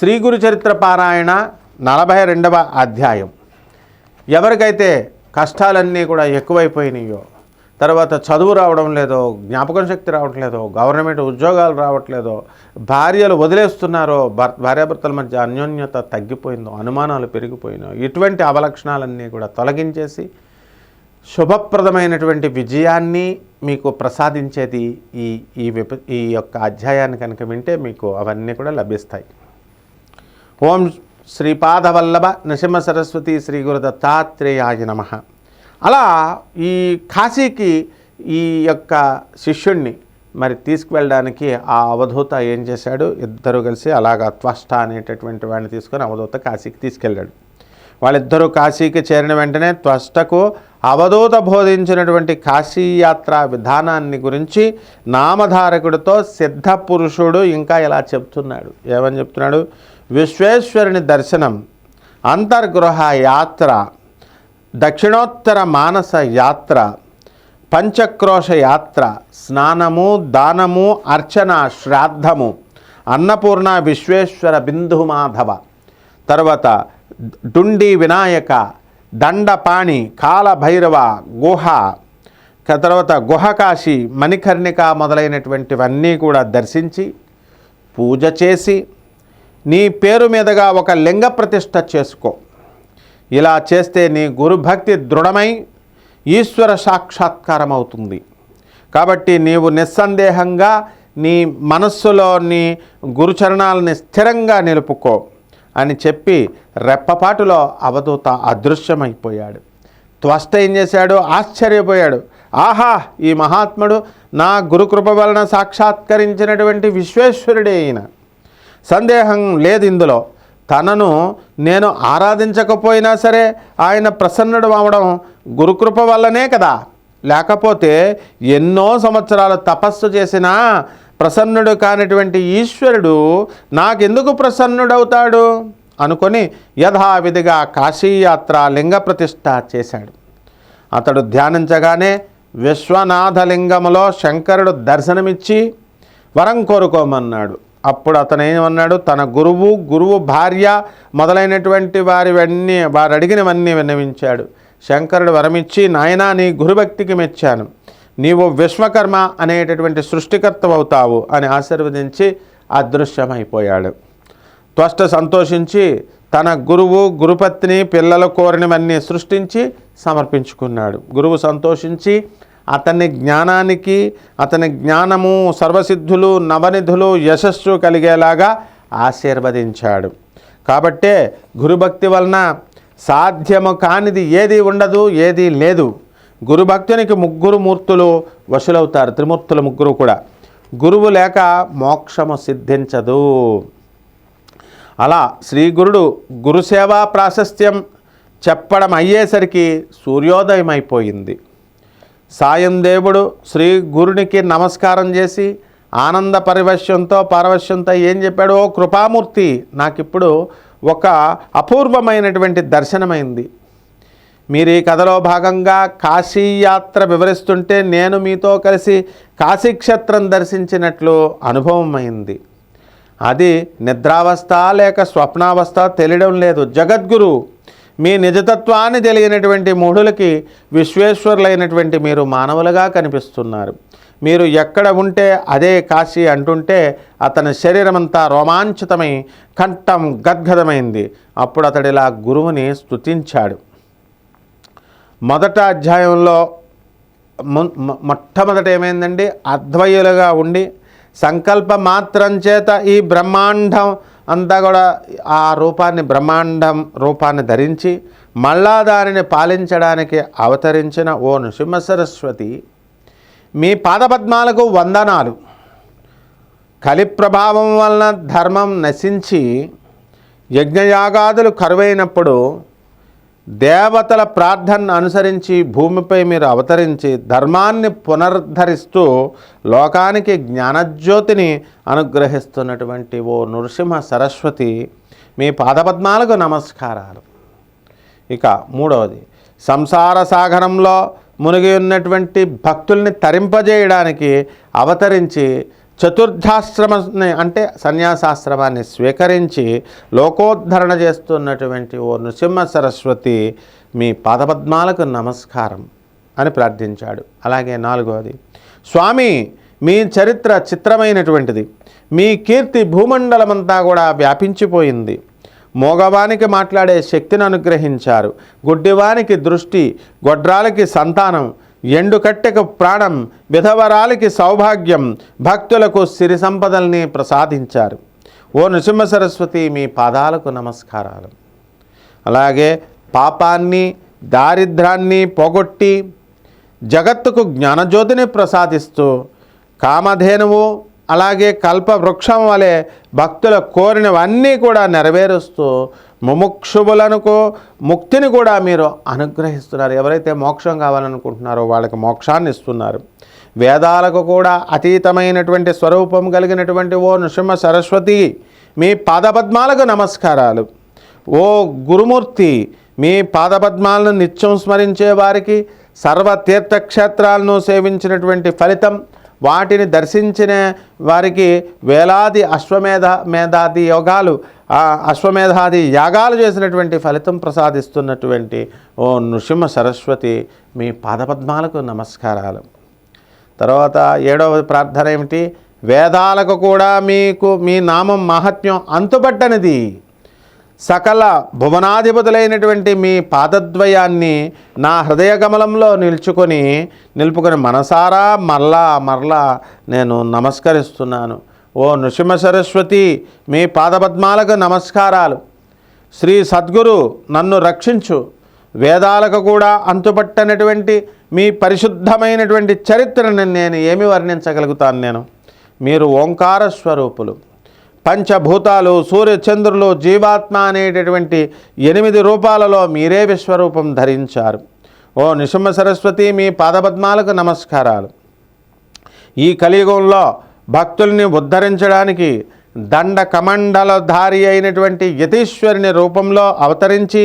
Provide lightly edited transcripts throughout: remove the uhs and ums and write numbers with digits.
శ్రీ గురు చరిత్ర పారాయణ 42వ అధ్యాయం. ఎవరికైతే కష్టాలన్నీ కూడా ఎక్కువైపోయినాయో, తర్వాత చదువు రావడం లేదో, జ్ఞాపకం శక్తి రావట్లేదో, గవర్నమెంట్ ఉద్యోగాలు రావట్లేదో, భార్యలు వదిలేస్తున్నారో, భార్యాభర్తల మధ్య అన్యోన్యత తగ్గిపోయిందో, అనుమానాలు పెరిగిపోయినో, ఇటువంటి అవలక్షణాలన్నీ కూడా తొలగించేసి శుభప్రదమైనటువంటి విజయాన్ని మీకు ప్రసాదించేది ఈ యొక్క అధ్యాయాన్ని కనుక వింటే మీకు అవన్నీ కూడా లభిస్తాయి. ఓం శ్రీపాదవల్లభ నృసింహ సరస్వతి శ్రీ గురు దత్తాత్రేయాయ నమః. అలా ఈ కాశీకి ఈ యొక్క శిష్యుణ్ణి మరి తీసుకువెళ్ళడానికి ఆ అవధూత ఏం చేశాడు, ఇద్దరు కలిసి అలాగా త్వష్ట అనేటటువంటి వాడిని తీసుకొని అవధూత కాశీకి తీసుకెళ్ళాడు. వాళ్ళిద్దరూ కాశీకి చేరిన వెంటనే త్వష్టకు అవధూత బోధించినటువంటి కాశీయాత్ర విధానాన్ని గురించి నామధారకుడితో సిద్ధపురుషుడు ఇంకా ఇలా చెప్తున్నాడు. ఏమని చెప్తున్నాడు? విశ్వేశ్వరుని దర్శనం, అంతర్గృహ యాత్ర, దక్షిణోత్తర మానస యాత్ర, పంచక్రోశ యాత్ర, స్నానము, దానము, అర్చన, శ్రాద్ధము, అన్నపూర్ణ విశ్వేశ్వర బిందుమాధవ, తర్వాత డుండి వినాయక, దండపాణి, కాలభైరవ గుహ, తర్వాత గుహకాశి, మణికర్ణిక మొదలైనటువంటివన్నీ కూడా దర్శించి పూజ చేసి నీ పేరు మీదుగా ఒక లింగ ప్రతిష్ఠ చేసుకో. ఇలా చేస్తే నీ గురుభక్తి దృఢమై ఈశ్వర సాక్షాత్కారం అవుతుంది. కాబట్టి నీవు నిస్సందేహంగా నీ మనస్సులో నీ గురుచరణాలని స్థిరంగా నిలుపుకో అని చెప్పి రెప్పపాటులో అవధూత అదృశ్యమైపోయాడు. త్వష్ట ఏం చేశాడు? ఆశ్చర్యపోయాడు. ఆహా, ఈ మహాత్ముడు నా గురుకృప వలన సాక్షాత్కరించినటువంటి విశ్వేశ్వరుడే ఈయన, సందేహం లేదు ఇందులో. తనను నేను ఆరాధించకపోయినా సరే ఆయన ప్రసన్నుడు అవడం గురుకృప వల్లనే కదా, లేకపోతే ఎన్నో సంవత్సరాలు తపస్సు చేసినా ప్రసన్నుడు కానిటువంటి ఈశ్వరుడు నాకెందుకు ప్రసన్నుడవుతాడు అనుకొని యథావిధిగా కాశీయాత్ర లింగ ప్రతిష్ఠ చేశాడు. అతడు ధ్యానించగానే విశ్వనాథలింగములో శంకరుడు దర్శనమిచ్చి వరం కోరుకోమన్నాడు. అప్పుడు అతను ఏమన్నాడు? తన గురువు భార్య మొదలైనటువంటి వారు అడిగినవన్నీ విన్నవించాడు. శంకరుడు వరమిచ్చి, నాయనా నీ గురుభక్తికి మెచ్చాను, నీవు విశ్వకర్మ అనేటటువంటి సృష్టికర్త అవుతావు అని ఆశీర్వదించి అదృశ్యమైపోయాడు. త్వష్ట సంతోషించి తన గురుపత్ని పిల్లలు కోరినవన్నీ సృష్టించి సమర్పించుకున్నాడు. గురువు సంతోషించి అతని జ్ఞానానికి, అతని జ్ఞానము, సర్వసిద్ధులు, నవనిధులు, యశస్సు కలిగేలాగా ఆశీర్వదించాడు. కాబట్టే గురుభక్తి వలన సాధ్యము కానిది ఏది ఉండదు, ఏది లేదు. గురుభక్తునికి ముగ్గురు మూర్తులు వశులవుతారు, త్రిమూర్తులు ముగ్గురు కూడా. గురువు లేక మోక్షము సిద్ధించదు. అలా శ్రీ గురుసేవా ప్రాశస్త్యం చెప్పడం అయ్యేసరికి సూర్యోదయం అయిపోయింది. సాయం దేవుడు శ్రీ గురునికి నమస్కారం చేసి ఆనంద పారవశ్యంతో ఏం చెప్పాడు? ఓ కృపామూర్తి, నాకిప్పుడు ఒక అపూర్వమైనటువంటి దర్శనమైంది. మీరు ఈ కథలో భాగంగా కాశీయాత్ర వివరిస్తుంటే నేను మీతో కలిసి కాశీక్షేత్రం దర్శించినట్లు అనుభవం అయింది. అది నిద్రావస్థ లేక స్వప్నావస్థ తెలియడం లేదు. జగద్గురు మీ నిజతత్వాన్ని తెలియనటువంటి మూఢులకి విశ్వేశ్వరులైనటువంటి మీరు మానవులుగా కనిపిస్తున్నారు. మీరు ఎక్కడ ఉంటే అదే కాశీ అంటుంటే అతని శరీరమంతా రోమాంచితమై కంఠం గద్గదమైంది. అప్పుడు అతడిలా గురువుని స్తుతించాడు. మొదట అధ్యాయంలో మొట్టమొదట ఏమైందండి? అద్వయులుగా ఉండి సంకల్ప మాత్రం చేత ఈ బ్రహ్మాండం అంతా కూడా ఆ రూపాన్ని, బ్రహ్మాండం రూపాన్ని ధరించి మళ్ళా దానిని పాలించడానికి అవతరించిన ఓ నృసింహ సరస్వతి, మీ పాదపద్మాలకు వందనాలు. కలి ప్రభావం వలన ధర్మం నశించి యజ్ఞయాగాదులు కరువైనప్పుడు దేవతల ప్రార్థనను అనుసరించి భూమిపై మీరు అవతరించి ధర్మాన్ని పునరుద్ధరిస్తూ లోకానికి జ్ఞానజ్యోతిని అనుగ్రహిస్తున్నటువంటి ఓ నృసింహ సరస్వతి, మీ పాదపద్మాలకు నమస్కారాలు. ఇక మూడవది, సంసార సాగరంలో మునిగి ఉన్నటువంటి భక్తుల్ని తరింపజేయడానికి అవతరించి చతుర్థాశ్రమాన్ని అంటే సన్యాసాశ్రమాన్ని స్వీకరించి లోకోద్ధరణ చేస్తున్నటువంటి ఓ నృసింహ సరస్వతి మీ పాదపద్మాలకు నమస్కారం అని ప్రార్థించాడు. అలాగే 4వది, స్వామి మీ చరిత్ర చిత్రమైనటువంటిది, మీ కీర్తి భూమండలమంతా కూడా వ్యాపించిపోయింది. మోగవానికి మాట్లాడే శక్తిని అనుగ్రహించారు, గుడ్డివానికి దృష్టి, గొడ్రాలకి సంతానం, ఎండుకట్టెకు ప్రాణం, విధవరాలకి సౌభాగ్యం, భక్తులకు సిరి సంపదల్ని ప్రసాదించారు. ఓ నృసింహ సరస్వతి మీ పాదాలకు నమస్కారాలు. అలాగే పాపాన్ని దారిద్రాన్ని పోగొట్టి జగత్తుకు జ్ఞానజ్యోతిని ప్రసాదిస్తూ కామధేనువు అలాగే కల్పవృక్షం వలె భక్తుల కోరినవన్నీ కూడా నెరవేరుస్తూ ముముక్షువులకు ముక్తిని కూడా మీరు అనుగ్రహిస్తున్నారు. ఎవరైతే మోక్షం కావాలనుకుంటున్నారో వాళ్ళకి మోక్షాన్ని ఇస్తున్నారు. వేదాలకు కూడా అతీతమైనటువంటి స్వరూపం కలిగినటువంటి ఓ నృసింహ సరస్వతి మీ పాదపద్మాలకు నమస్కారాలు. ఓ గురుమూర్తి మీ పాదపద్మాలను నిత్యం స్మరించే వారికి సర్వతీర్థక్షేత్రాలను సేవించినటువంటి ఫలితం, వాటిని దర్శించిన వారికి వేలాది అశ్వమేధాది యాగాలు చేసినటువంటి ఫలితం ప్రసాదిస్తున్నటువంటి ఓ నృసింహ సరస్వతి మీ పాదపద్మాలకు నమస్కారాలు. తర్వాత 7వ ప్రార్థన ఏమిటి? వేదాలకు కూడా మీకు మీ నామం మహత్యం అంతుపట్టనిది. సకల భువనాధిపతులైనటువంటి మీ పాదద్వయాన్ని నా హృదయ కమలంలో నిలుపుకొని మనసారా మరలా నేను నమస్కరిస్తున్నాను. ఓ నృసింహ సరస్వతి మీ పాదపద్మాలకు నమస్కారాలు. శ్రీ సద్గురు నన్ను రక్షించు. వేదాలకు కూడా అంతుపట్టనటువంటి మీ పరిశుద్ధమైనటువంటి చరిత్రను నేను ఏమి వర్ణించగలుగుతాను? మీరు ఓంకార స్వరూపులు. పంచభూతాలు, సూర్యచంద్రులు, జీవాత్మ అనేటటువంటి 8 రూపాలలో మీరే విశ్వరూపం ధరించారు. ఓ నృసింహ సరస్వతి మీ పాదపద్మాలకు నమస్కారాలు. ఈ కలియుగంలో భక్తుల్ని ఉద్ధరించడానికి దండ కమండలధారి అయినటువంటి యతీశ్వరుని రూపంలో అవతరించి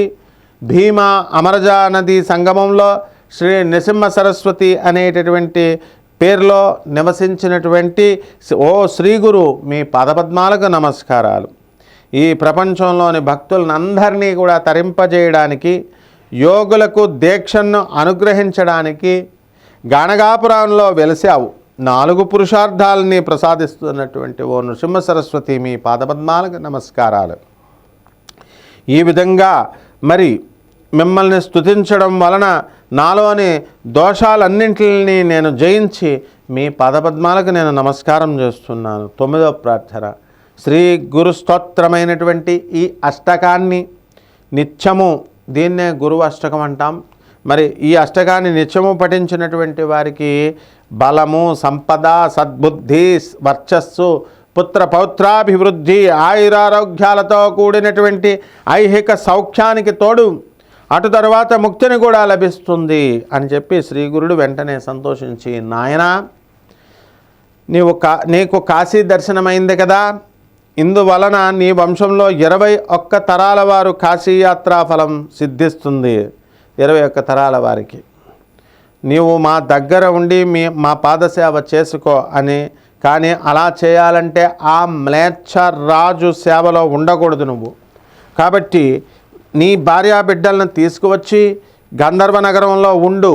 భీమా అమరజా నది సంగమంలో శ్రీ నృసింహ సరస్వతి అనేటటువంటి పేరులో నివసించినటువంటి ఓ శ్రీగురు మీ పాదపద్మాలకు నమస్కారాలు. ఈ ప్రపంచంలోని భక్తులందరినీ కూడా తరింపజేయడానికి, యోగులకు దీక్షను అనుగ్రహించడానికి గాణగాపురంలో వెలిసావు. 4 పురుషార్థాలని ప్రసాదిస్తున్నటువంటి ఓ నృసింహ సరస్వతి మీ పాదపద్మాలకు నమస్కారాలు. ఈ విధంగా మరి మిమ్మల్ని స్తుతించడం వలన నాలోని దోషాలన్నింటినీ నేను జయించి మీ పాదపద్మాలకు నేను నమస్కారం చేస్తున్నాను. 9వ ప్రార్థన, శ్రీ గురు స్తోత్రమైనటువంటి ఈ అష్టకాన్ని నిత్యము, దీన్నే గురువు అష్టకం అంటాం. మరి ఈ అష్టకాన్ని నిత్యము పఠించినటువంటి వారికి బలము, సంపద, సద్బుద్ధి, వర్చస్సు, పుత్ర పౌత్రాభివృద్ధి, ఆయురారోగ్యాలతో కూడినటువంటి ఐహిక సౌఖ్యానికి తోడు అటు తర్వాత ముక్తిని కూడా లభిస్తుంది అని చెప్పి శ్రీ గురుడు వెంటనే సంతోషించి, నాయనా నీకు కాశీ దర్శనమైంది కదా, ఇందువలన నీ వంశంలో 21 తరాల వారు కాశీయాత్రా ఫలం సిద్ధిస్తుంది. 21 తరాల వారికి నీవు మా దగ్గర ఉండి మా పాదసేవ చేసుకో అని. కానీ అలా చేయాలంటే ఆ మ్లేచ్ఛ రాజు సేవలో ఉండకూడదు నువ్వు. కాబట్టి నీ భార్యా బిడ్డలను తీసుకువచ్చి గంధర్వ నగరంలో ఉండు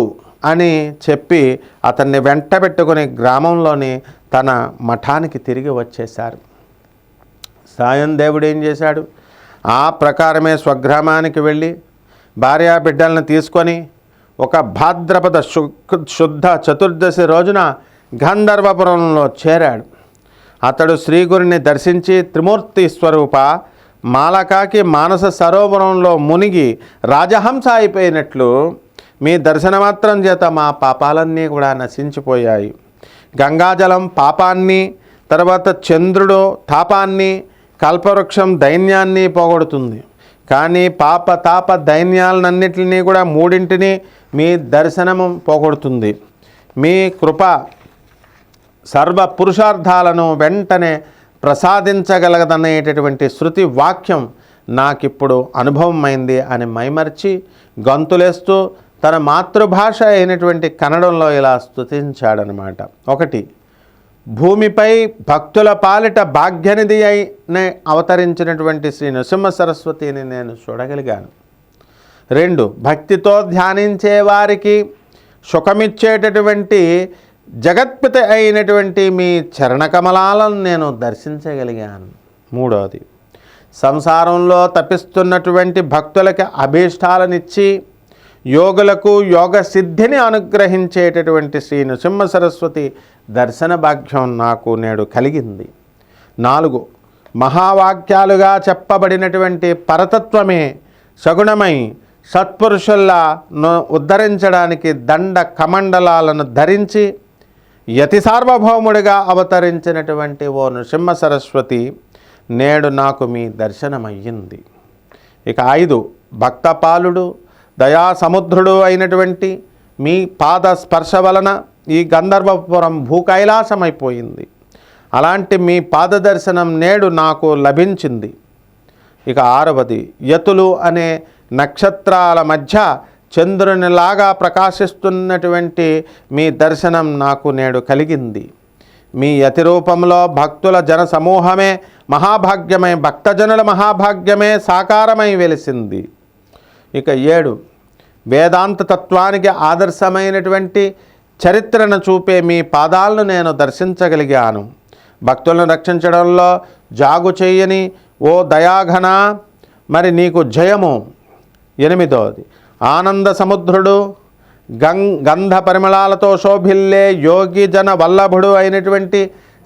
అని చెప్పి అతన్ని వెంట పెట్టుకుని గ్రామంలోని తన మఠానికి తిరిగి వచ్చేశారు. సాయం దేవుడు ఏం చేశాడు? ఆ ప్రకారమే స్వగ్రామానికి వెళ్ళి భార్యా బిడ్డలను తీసుకొని ఒక భాద్రపద శుద్ధ చతుర్దశి రోజున గంధర్వపురంలో చేరాడు. అతడు శ్రీగురిని దర్శించి త్రిమూర్తి స్వరూప మాలకాకి మానస సరోవరంలో మునిగి రాజహంస అయిపోయినట్లు మీ దర్శనమాత్రం చేత మా పాపాలన్నీ కూడా నశించిపోయాయి. గంగాజలం పాపాన్ని, తర్వాత చంద్రుడు తాపాన్ని, కల్పవృక్షం దైన్యాన్ని పోగొడుతుంది. కానీ పాప తాప దైన్యాలన్నింటినీ కూడా 3 మీ దర్శనము పోగొడుతుంది. మీ కృప సర్వ పురుషార్థాలను వెంటనే ప్రసాదించగలగదనేటటువంటి శృతి వాక్యం నాకిప్పుడు అనుభవమైంది అని మైమర్చి గంతులేస్తూ తన మాతృభాష అయినటువంటి కన్నడంలో ఇలా స్తుతించాడనమాట. 1 భూమిపై భక్తుల పాలిట భాగ్యనిధి అయిన అవతరించినటువంటి శ్రీ నృసింహ సరస్వతిని నేను చూడగలిగాను. 2 భక్తితో ధ్యానించే వారికి సుఖమిచ్చేటటువంటి జగత్పిత అయినటువంటి మీ చరణకమలాలను నేను దర్శించగలిగాను. 3వది సంసారంలో తపిస్తున్నటువంటి భక్తులకి అభీష్టాలనిచ్చి యోగులకు యోగ సిద్ధిని అనుగ్రహించేటటువంటి శ్రీ నృసింహ సరస్వతి దర్శన భాగ్యం నాకు నేడు కలిగింది. 4 మహావాక్యాలుగా చెప్పబడినటువంటి పరతత్వమే సగుణమై సత్పురుషుల్లా ఉద్ధరించడానికి దండ కమండలాలను ధరించి యతి సార్వభౌముడిగా అవతరించినటువంటి ఓ నృసింహ సరస్వతి నేడు నాకు మీ దర్శనమయ్యింది. ఇక 5 భక్తపాలుడు దయా సముద్రుడు అయినటువంటి మీ పాద స్పర్శ వలన ఈ గంధర్వపురం భూకైలాసమైపోయింది. అలాంటి మీ పాద దర్శనం నేడు నాకు లభించింది. ఇక 6వది యతులు అనే నక్షత్రాల మధ్య చంద్రునిలాగా ప్రకాశిస్తున్నటువంటి మీ దర్శనం నాకు నేడు కలిగింది. మీ యతి రూపంలో భక్తుల జన సమూహమే మహాభాగ్యమై భక్తజనుల మహాభాగ్యమే సాకారమై వెలిసింది. ఇక 7 వేదాంత తత్వానికి ఆదర్శమైనటువంటి చరిత్రను చూపే మీ పాదాలను నేను దర్శించగలిగాను. భక్తులను రక్షించడంలో జాగు చేయని ఓ దయాఘన మరి నీకు జయము. 8వది ఆనంద సముద్రుడు గంధ పరిమళాలతో శోభిల్లే యోగి జన వల్లభుడు అయినటువంటి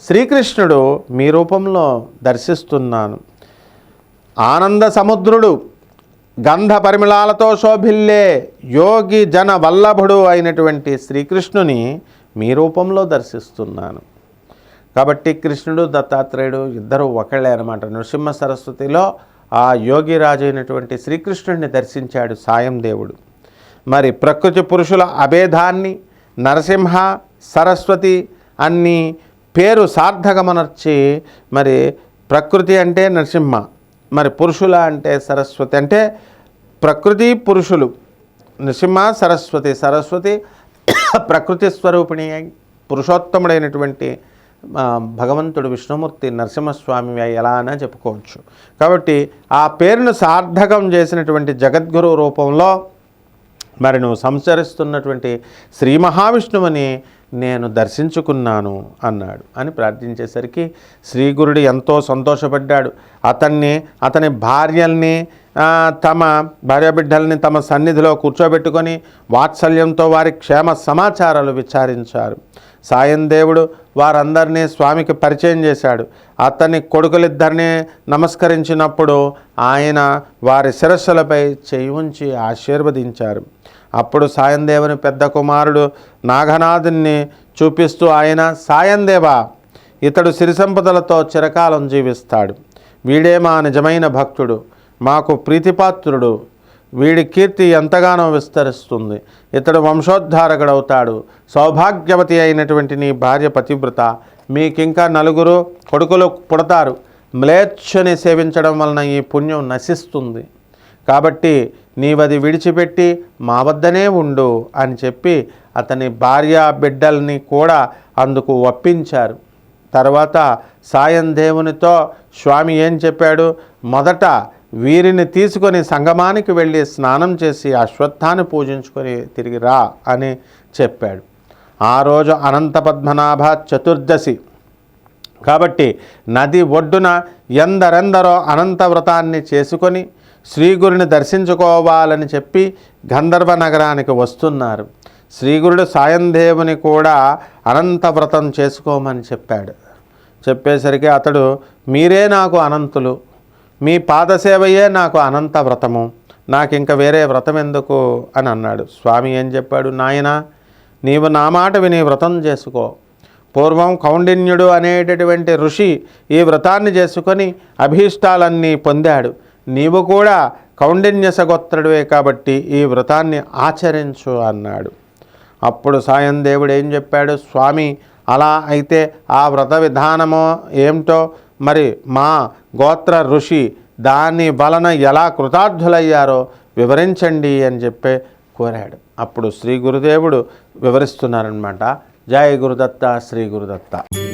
శ్రీకృష్ణుడు మీ రూపంలో దర్శిస్తున్నాను. ఆనంద సముద్రుడు గంధ పరిమళాలతో శోభిల్లే యోగి జన వల్లభుడు అయినటువంటి శ్రీకృష్ణుని మీ రూపంలో దర్శిస్తున్నాను. కాబట్టి కృష్ణుడు దత్తాత్రేయుడు ఇద్దరు ఒకళ్ళే అన్నమాట. నృసింహ సరస్వతిలో ఆ యోగిరాజు అయినటువంటి శ్రీకృష్ణుడిని దర్శించాడు సాయం దేవుడు. మరి ప్రకృతి పురుషుల అభేదాన్ని నరసింహ సరస్వతి అన్ని పేరు సార్థకమనర్చి మరి ప్రకృతి అంటే నరసింహ, మరి పురుషుల అంటే సరస్వతి, అంటే ప్రకృతి పురుషులు నరసింహ సరస్వతి. సరస్వతి ప్రకృతి స్వరూపిణి పురుషోత్తముడైనటువంటి భగవంతుడు విష్ణుమూర్తి నరసింహస్వామి ఎలా అనే చెప్పుకోవచ్చు. కాబట్టి ఆ పేరును సార్థకం చేసినటువంటి జగద్గురు రూపంలో మరి నువ్వు సంచరిస్తున్నటువంటి శ్రీ మహావిష్ణువుని నేను దర్శించుకున్నాను అన్నాడు అని ప్రార్థించేసరికి శ్రీగురుడు ఎంతో సంతోషపడ్డాడు. అతని భార్యల్ని తమ భార్యాబిడ్డల్ని తమ సన్నిధిలో కూర్చోబెట్టుకొని వాత్సల్యంతో వారి క్షేమ సమాచారాలు విచారించారు. సాయం దేవుడు వారందరినీ స్వామికి పరిచయం చేశాడు. అతని కొడుకులిద్దరినీ నమస్కరించినప్పుడు ఆయన వారి శిరస్సులపై చేయి ఉంచి ఆశీర్వదించారు. అప్పుడు సాయందేవుని పెద్ద కుమారుడు నాగనాథుని చూపిస్తూ ఆయన, సాయందేవా, ఇతడు సిరి సంపదలతో చిరకాలం జీవిస్తాడు. వీడే మా నిజమైన భక్తుడు, మాకు ప్రీతిపాత్రుడు. వీడి కీర్తి ఎంతగానో విస్తరిస్తుంది. ఇతడు వంశోద్ధారకుడవుతాడు. సౌభాగ్యవతి అయినటువంటి నీ భార్య పతివ్రత. మీకింకా 4 కొడుకులు పుడతారు. మ్లేచ్ఛని సేవించడం వలన ఈ పుణ్యం నశిస్తుంది. కాబట్టి నీవది విడిచిపెట్టి మా వద్దనే ఉండు అని చెప్పి అతని భార్య బిడ్డల్ని కూడా అందుకు ఒప్పించారు. తర్వాత సాయం దేవునితో స్వామి ఏం చెప్పాడు, మొదట వీరిని తీసుకొని సంగమానికి వెళ్ళి స్నానం చేసి అశ్వత్థాన్ని పూజించుకొని తిరిగి రా అని చెప్పాడు. ఆ రోజు అనంత పద్మనాభ చతుర్దశి కాబట్టి నది ఒడ్డున ఎందరెందరో అనంత వ్రతాన్ని చేసుకొని శ్రీగురుని దర్శించుకోవాలని చెప్పి గంధర్వ నగరానికి వస్తున్నారు. శ్రీగురుడు సాయందేవుని కూడా అనంత వ్రతం చేసుకోమని చెప్పాడు. చెప్పేసరికి అతడు, మీరే నాకు అనంతులు, మీ పాదసేవయే నాకు అనంత వ్రతము, నాకు ఇంకా వేరే వ్రతం ఎందుకు అని అన్నాడు. స్వామి ఏం చెప్పాడు, నాయనా, నీవు నా మాట విని వ్రతం చేసుకో. పూర్వం కౌండిన్యుడు అనేటటువంటి ఋషి ఈ వ్రతాన్ని చేసుకొని అభీష్టాలన్నీ పొందాడు. నీవు కూడా కౌండిన్య సగోత్రుడివే కాబట్టి ఈ వ్రతాన్ని ఆచరించు అన్నాడు. అప్పుడు సాయం దేవుడు ఏం చెప్పాడు, స్వామి, అలా అయితే ఆ వ్రత విధానమో ఏమిటో మరి మా గోత్ర ఋషి దాని వలన ఎలా కృతార్థులయ్యారో వివరించండి అని చెప్పి కోరాడు. అప్పుడు శ్రీ గురుదేవుడు వివరిస్తున్నారనమాట. జయ గురుదత్త, శ్రీ గురుదత్త.